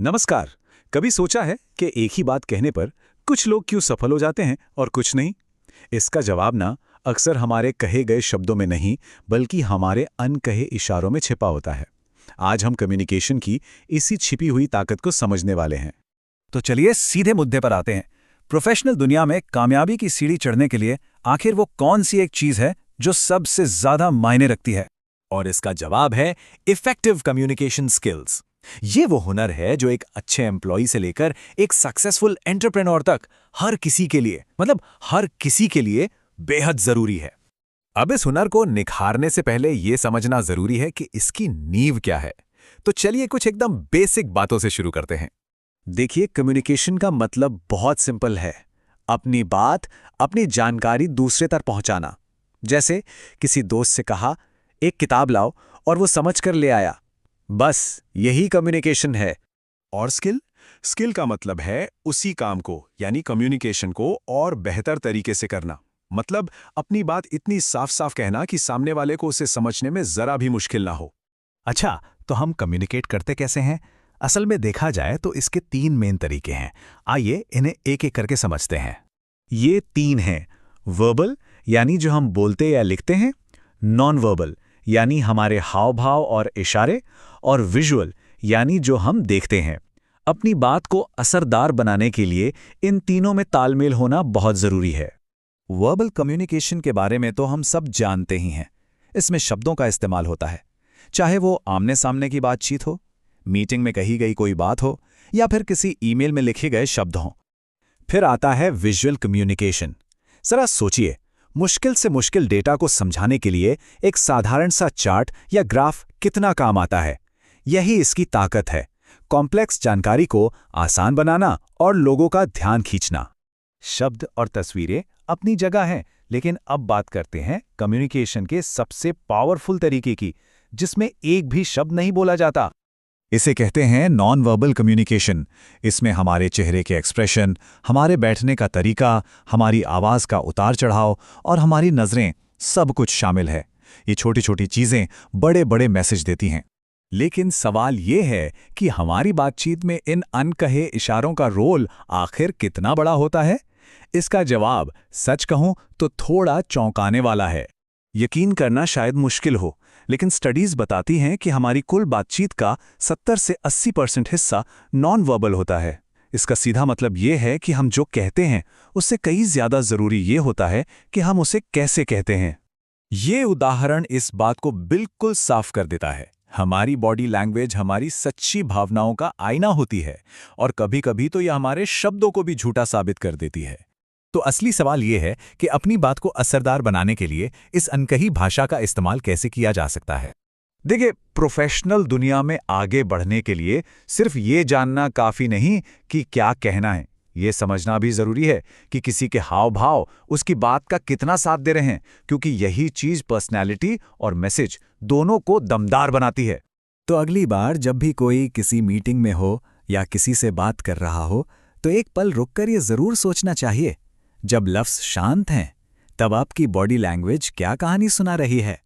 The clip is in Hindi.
नमस्कार। कभी सोचा है कि एक ही बात कहने पर कुछ लोग क्यों सफल हो जाते हैं और कुछ नहीं? इसका जवाब ना अक्सर हमारे कहे गए शब्दों में नहीं, बल्कि हमारे अनकहे इशारों में छिपा होता है। आज हम कम्युनिकेशन की इसी छिपी हुई ताकत को समझने वाले हैं। तो चलिए सीधे मुद्दे पर आते हैं। प्रोफेशनल दुनिया में कामयाबी की सीढ़ी चढ़ने के लिए आखिर वो कौन सी एक चीज है जो सबसे ज्यादा मायने रखती है? और इसका जवाब है इफेक्टिव कम्युनिकेशन स्किल्स। ये वो हुनर है जो एक अच्छे एम्प्लॉय से लेकर एक सक्सेसफुल एंटरप्रेन्योर तक हर किसी के लिए बेहद जरूरी है। अब इस हुनर को निखारने से पहले यह समझना जरूरी है कि इसकी नींव क्या है। तो चलिए कुछ एकदम बेसिक बातों से शुरू करते हैं। देखिए, कम्युनिकेशन का मतलब बहुत सिंपल है। अपनी बात, अपनी जानकारी दूसरे तक पहुंचाना। जैसे किसी दोस्त से कहा, एक किताब लाओ, और वो समझ कर ले आया। बस यही कम्युनिकेशन है। और स्किल का मतलब है उसी काम को यानी कम्युनिकेशन को और बेहतर तरीके से करना। मतलब अपनी बात इतनी साफ साफ कहना कि सामने वाले को उसे समझने में जरा भी मुश्किल ना हो। अच्छा, तो हम कम्युनिकेट करते कैसे हैं? असल में देखा जाए तो इसके 3 मेन तरीके हैं। आइए इन्हें एक एक करके समझते हैं। ये 3 हैं। वर्बल यानी जो हम बोलते या लिखते हैं, नॉन वर्बल यानी हमारे हाव भाव और इशारे, और विजुअल यानी जो हम देखते हैं। अपनी बात को असरदार बनाने के लिए इन तीनों में तालमेल होना बहुत जरूरी है। वर्बल कम्युनिकेशन के बारे में तो हम सब जानते ही हैं। इसमें शब्दों का इस्तेमाल होता है, चाहे वो आमने सामने की बातचीत हो, मीटिंग में कही गई कोई बात हो, या फिर किसी ईमेल में लिखे गए शब्द हों। फिर आता है विजुअल कम्युनिकेशन। जरा सोचिए, मुश्किल से मुश्किल डेटा को समझाने के लिए एक साधारण सा चार्ट या ग्राफ कितना काम आता है। यही इसकी ताकत है, कॉम्प्लेक्स जानकारी को आसान बनाना और लोगों का ध्यान खींचना। शब्द और तस्वीरें अपनी जगह हैं, लेकिन अब बात करते हैं कम्युनिकेशन के सबसे पावरफुल तरीके की, जिसमें एक भी शब्द नहीं बोला जाता। इसे कहते हैं नॉन वर्बल कम्युनिकेशन। इसमें हमारे चेहरे के एक्सप्रेशन, हमारे बैठने का तरीका, हमारी आवाज़ का उतार चढ़ाव और हमारी नज़रें, सब कुछ शामिल है। ये छोटी छोटी चीज़ें बड़े बड़े मैसेज देती हैं। लेकिन सवाल ये है कि हमारी बातचीत में इन अनकहे इशारों का रोल आखिर कितना बड़ा होता है? इसका जवाब सच कहूं तो थोड़ा चौंकाने वाला है। यकीन करना शायद मुश्किल हो, लेकिन स्टडीज बताती हैं कि हमारी कुल बातचीत का 70 से 80% हिस्सा नॉन वर्बल होता है। इसका सीधा मतलब ये है कि हम जो कहते हैं उससे कई ज्यादा जरूरी ये होता है कि हम उसे कैसे कहते हैं। ये उदाहरण इस बात को बिल्कुल साफ कर देता है। हमारी बॉडी लैंग्वेज हमारी सच्ची भावनाओं का आईना होती है, और कभी-कभी तो यह हमारे शब्दों को भी झूठा साबित कर देती है। तो असली सवाल यह है कि अपनी बात को असरदार बनाने के लिए इस अनकही भाषा का इस्तेमाल कैसे किया जा सकता है। देखिए, प्रोफेशनल दुनिया में आगे बढ़ने के लिए सिर्फ ये जानना काफी नहीं कि क्या कहना है, ये समझना भी जरूरी है कि किसी के हाव भाव उसकी बात का कितना साथ दे रहे हैं, क्योंकि यही चीज पर्सनैलिटी और मैसेज दोनों को दमदार बनाती है। तो अगली बार जब भी कोई किसी मीटिंग में हो या किसी से बात कर रहा हो, तो एक पल रुककर ये जरूर सोचना चाहिए, जब लफ्ज़ शांत हैं, तब आपकी बॉडी लैंग्वेज क्या कहानी सुना रही है।